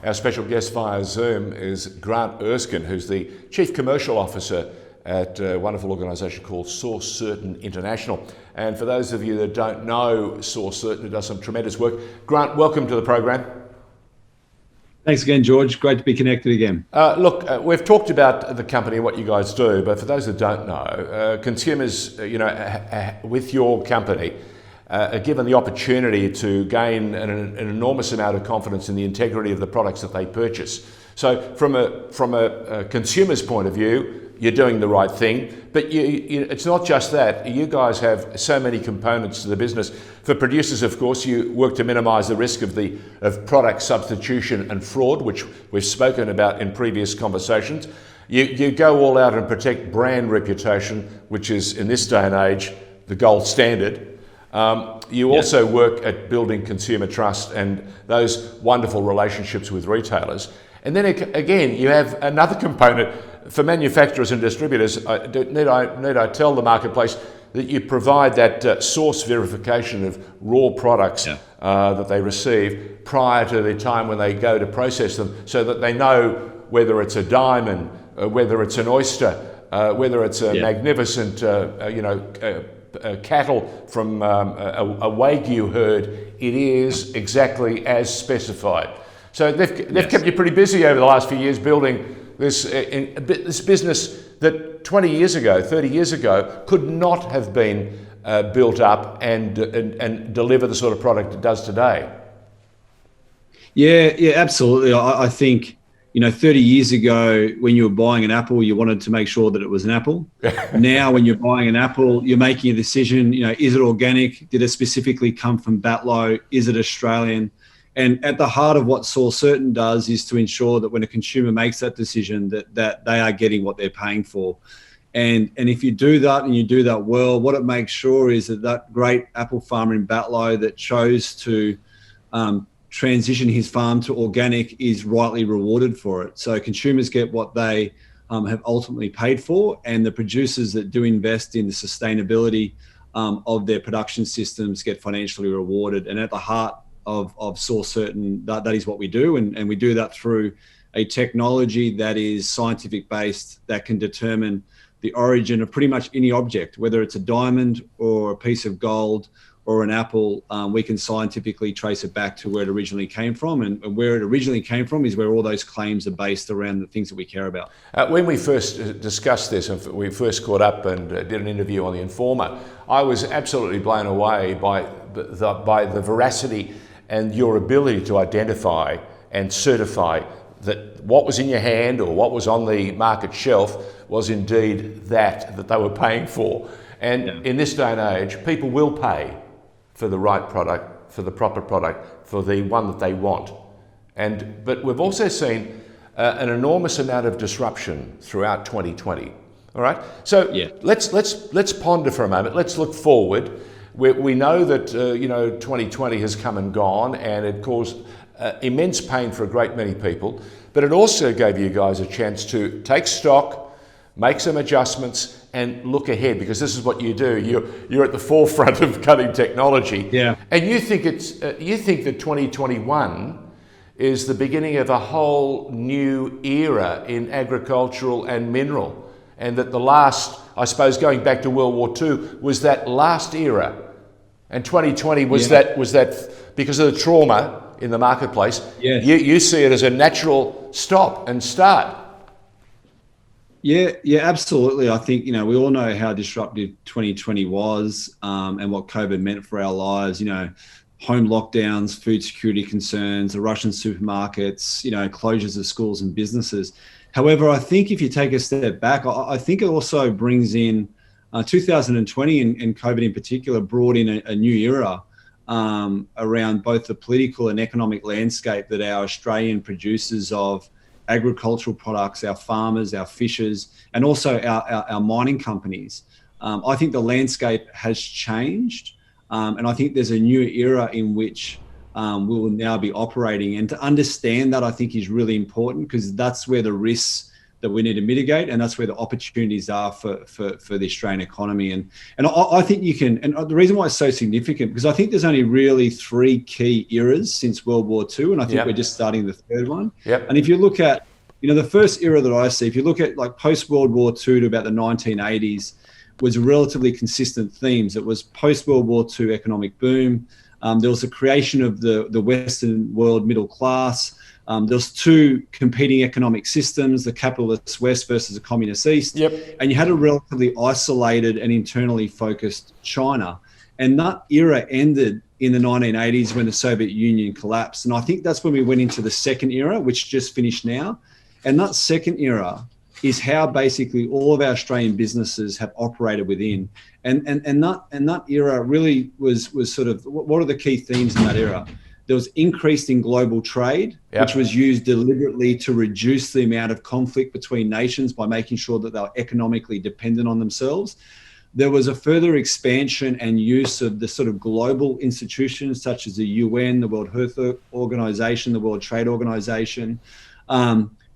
Our special guest via Zoom is Grant Erskine, who's the Chief Commercial Officer at a wonderful organisation called Source Certain International. And for those of you that don't know Source Certain, who does some tremendous work, Grant, welcome to the program. Thanks again, George. Great to be connected again. We've talked about the company and what you guys do, but for those that don't know, consumers, with your company, are given the opportunity to gain an enormous amount of confidence in the integrity of the products that they purchase. So from a consumer's point of view, you're doing the right thing, but it's not just that. You guys have so many components to the business. For producers, of course, you work to minimise the risk of product substitution and fraud, which we've spoken about in previous conversations. You go all out and protect brand reputation, which is, in this day and age, the gold standard. You also work at building consumer trust and those wonderful relationships with retailers. And then again, you have another component for manufacturers and distributors. Need I tell the marketplace that you provide that source verification of raw products that they receive prior to the time when they go to process them, so that they know whether it's a diamond, whether it's an oyster, whether it's a magnificent, cattle from a Wagyu herd. It is exactly as specified. So they've kept you pretty busy over the last few years building this business that 20 years ago, 30 years ago, could not have been built up and deliver the sort of product it does today. Yeah, absolutely. I think, 30 years ago, when you were buying an apple, you wanted to make sure that it was an apple. Now, when you're buying an apple, you're making a decision, is it organic? Did it specifically come from Batlow? Is it Australian? And at the heart of what Source Certain does is to ensure that when a consumer makes that decision, that they are getting what they're paying for. And if you do that and you do that well, what it makes sure is that great apple farmer in Batlow that chose to transition his farm to organic is rightly rewarded for it. So consumers get what they have ultimately paid for, and the producers that do invest in the sustainability of their production systems get financially rewarded. And at the heart of Source Certain, that is what we do, and we do that through a technology that is scientific based, that can determine the origin of pretty much any object, whether it's a diamond or a piece of gold or an apple. We can scientifically trace it back to where it originally came from, and where it originally came from is where all those claims are based around the things that we care about. When we first discussed this, and we first caught up and did an interview on TheInformer, I was absolutely blown away by the veracity and your ability to identify and certify that what was in your hand or what was on the market shelf was indeed that they were paying for. And in this day and age, people will pay for the right product, for the proper product, for the one that they want. But we've also seen an enormous amount of disruption throughout 2020. All right. So let's ponder for a moment. Let's look forward. We know that 2020 has come and gone, and it caused immense pain for a great many people. But it also gave you guys a chance to take stock, make some adjustments, and look ahead, because this is what you do. You're at the forefront of cutting technology. Yeah. And you think that 2021 is the beginning of a whole new era in agricultural and mineral, and that the last, I suppose, going back to World War II, was that last era. And 2020 was that because of the trauma in the marketplace. Yes. You see it as a natural stop and start. Yeah, absolutely. I think, we all know how disruptive 2020 was, and what COVID meant for our lives, home lockdowns, food security concerns, the Russian supermarkets, closures of schools and businesses. However, I think if you take a step back, I think it also brings in 2020 and COVID in particular brought in a new era around both the political and economic landscape that our Australian producers of agricultural products, our farmers, our fishers, and also our mining companies. I think the landscape has changed, and I think there's a new era in which we will now be operating. And to understand that, I think, is really important, because that's where the risks that we need to mitigate, and that's where the opportunities are for the Australian economy. And I think you can, and the reason why it's so significant, because I think there's only really 3 key eras since World War II, and I think we're just starting the third one. And if you look at, the first era that I see, if you look at like post-World War II to about the 1980s, was relatively consistent themes. It was post-World War II economic boom. There was the creation of the Western world middle class. There was 2 competing economic systems, the capitalist West versus the communist East. And you had a relatively isolated and internally focused China. And that era ended in the 1980s when the Soviet Union collapsed. And I think that's when we went into the second era, which just finished now. And that second era is how basically all of our Australian businesses have operated within. And that era really was sort of, what are the key themes in that era? There was increased in global trade, which was used deliberately to reduce the amount of conflict between nations by making sure that they were economically dependent on themselves. There was a further expansion and use of the sort of global institutions such as the UN, the World Health Organization, the World Trade Organization.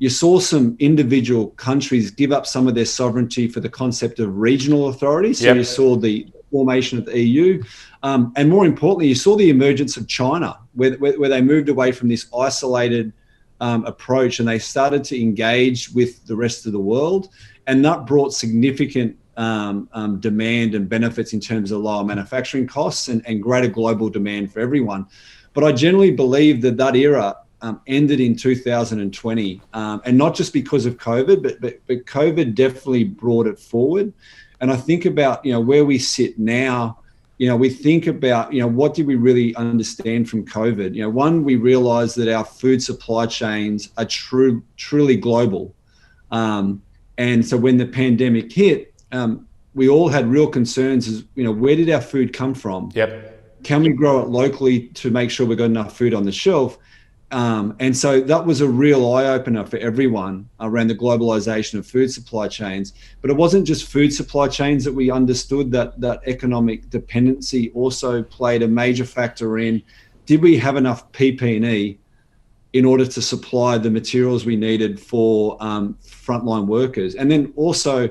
You saw some individual countries give up some of their sovereignty for the concept of regional authority. So you saw the formation of the EU. And more importantly, you saw the emergence of China, where they moved away from this isolated approach and they started to engage with the rest of the world. And that brought significant demand and benefits in terms of lower manufacturing costs and greater global demand for everyone. But I generally believe that era ended in 2020, and not just because of COVID, but COVID definitely brought it forward. And I think about, where we sit now, we think about, what did we really understand from COVID? One, we realized that our food supply chains are truly global. And so when the pandemic hit, we all had real concerns as, where did our food come from? Can we grow it locally to make sure we've got enough food on the shelf? And so that was a real eye-opener for everyone around the globalization of food supply chains. But it wasn't just food supply chains that we understood, that economic dependency also played a major factor in, did we have enough PP&E in order to supply the materials we needed for frontline workers? And then also,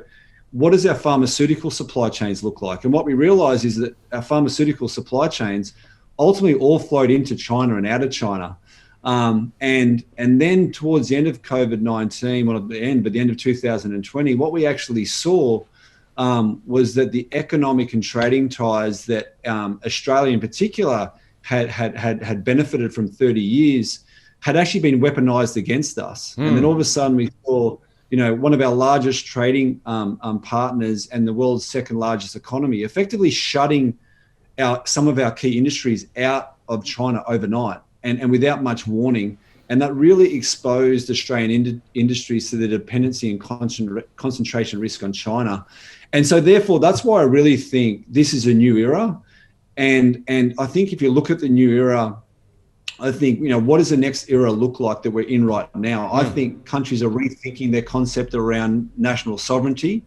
what does our pharmaceutical supply chains look like? And what we realized is that our pharmaceutical supply chains ultimately all flowed into China and out of China. And then towards the end of COVID-19, well, at the end, but the end of 2020, what we actually saw was that the economic and trading ties that Australia in particular had benefited from 30 years had actually been weaponized against us. And then all of a sudden we saw, one of our largest trading partners and the world's second largest economy effectively shutting some of our key industries out of China overnight. And without much warning. And that really exposed Australian industries to the dependency and concentration risk on China. And so therefore, that's why I really think this is a new era. And I think if you look at the new era, I think, what does the next era look like that we're in right now? I think countries are rethinking their concept around national sovereignty.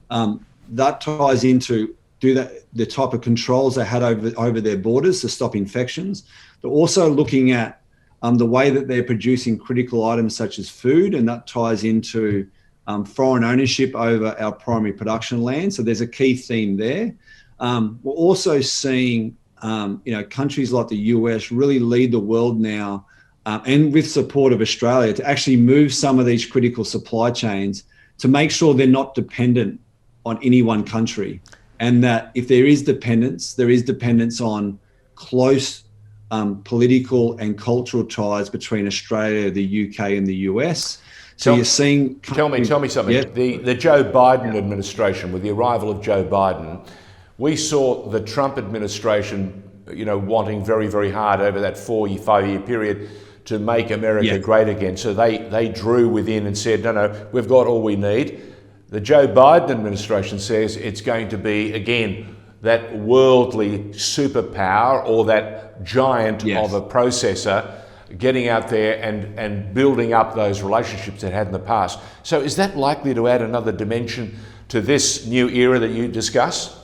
That ties into the type of controls they had over their borders to stop infections. They're also looking at the way that they're producing critical items such as food, and that ties into foreign ownership over our primary production land. So there's a key theme there. We're also seeing countries like the US really lead the world now, and with support of Australia, to actually move some of these critical supply chains to make sure they're not dependent on any one country. And that if there is dependence on close political and cultural ties between Australia, the UK, and the US. So you're seeing... Tell me something. Yeah. The Joe Biden administration, with the arrival of Joe Biden, we saw the Trump administration, wanting very, very hard over that 5-year period to make America great again. So they drew within and said, no, we've got all we need. The Joe Biden administration says it's going to be, again, that worldly superpower or that giant of a processor getting out there and building up those relationships it had in the past. So is that likely to add another dimension to this new era that you discuss?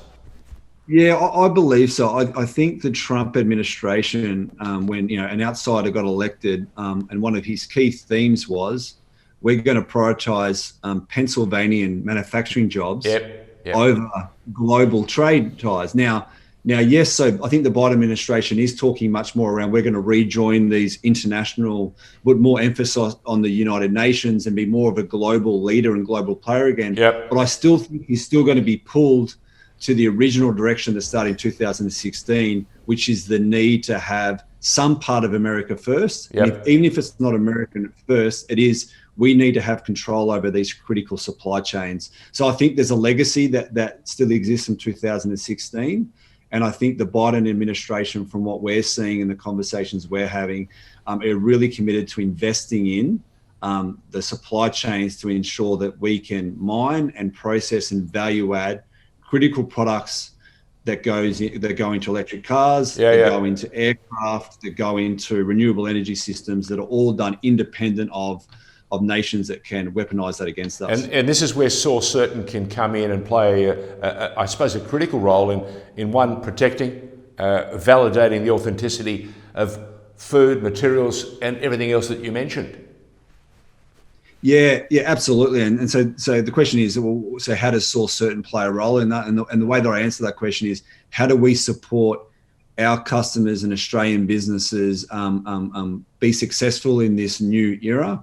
Yeah, I believe so. I think the Trump administration, when an outsider got elected, and one of his key themes was we're going to prioritize Pennsylvanian manufacturing jobs over global trade ties. Now, yes, so I think the Biden administration is talking much more around we're going to rejoin these international, put more emphasis on the United Nations and be more of a global leader and global player again. But I still think he's still going to be pulled to the original direction that started in 2016, which is the need to have some part of America first. Even if it's not American first, it is, we need to have control over these critical supply chains. So I think there's a legacy that still exists from 2016. And I think the Biden administration, from what we're seeing in the conversations we're having, are really committed to investing in the supply chains to ensure that we can mine and process and value add critical products that go into electric cars, that go into aircraft, that go into renewable energy systems, that are all done independent of nations that can weaponize that against us. And this is where Source Certain can come in and play, I suppose, a critical role in one, protecting, validating the authenticity of food, materials, and everything else that you mentioned. Yeah, absolutely. And so the question is, well, so how does Source Certain play a role in that? And the way that I answer that question is, how do we support our customers and Australian businesses be successful in this new era?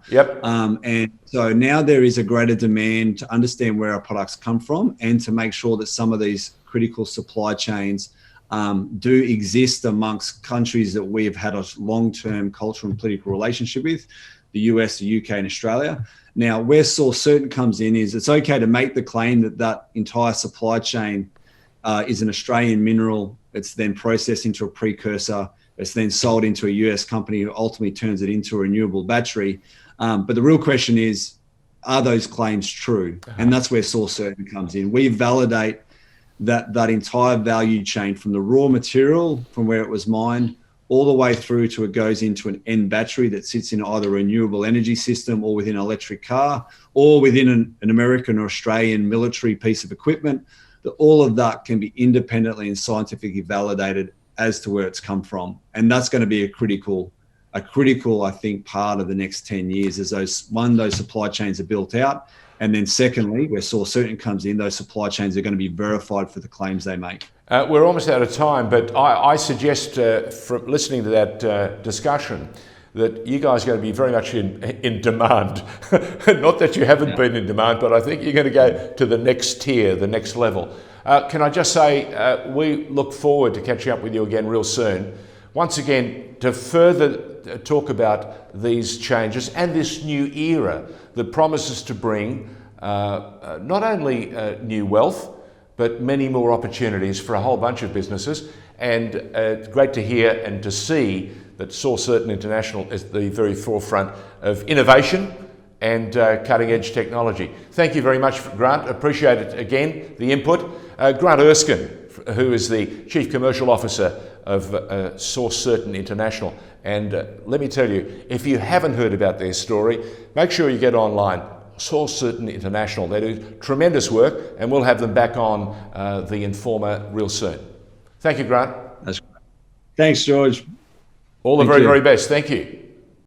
And so now there is a greater demand to understand where our products come from and to make sure that some of these critical supply chains do exist amongst countries that we have had a long-term cultural and political relationship with, the US, the UK, and Australia. Now, where Source Certain comes in is it's okay to make the claim that entire supply chain is an Australian mineral. It's then processed into a precursor. It's then sold into a US company who ultimately turns it into a renewable battery. But the real question is, are those claims true? And that's where Source Certain comes in. We validate that entire value chain from the raw material, from where it was mined, all the way through to it goes into an end battery that sits in either a renewable energy system or within an electric car or within an American or Australian military piece of equipment. That all of that can be independently and scientifically validated as to where it's come from. And that's going to be a critical, I think, part of the next 10 years as those supply chains are built out. And then secondly, where Source Certain comes in, those supply chains are going to be verified for the claims they make. We're almost out of time, but I suggest from listening to that discussion that you guys are going to be very much in demand. Not that you haven't been in demand, but I think you're going to go to the next tier, the next level. Can I just say, we look forward to catching up with you again real soon. Once again, to further talk about these changes and this new era that promises to bring not only new wealth, but many more opportunities for a whole bunch of businesses. And it's great to hear and to see that Source Certain International is at the very forefront of innovation and cutting edge technology. Thank you very much, Grant. Appreciate it again, the input. Grant Erskine, who is the Chief Commercial Officer of Source Certain International. And let me tell you, if you haven't heard about their story, make sure you get online. Source Certain International. They do tremendous work, and we'll have them back on TheInformer real soon. Thank you, Grant. That's great. Thanks, George. All the very, very best. Thank you.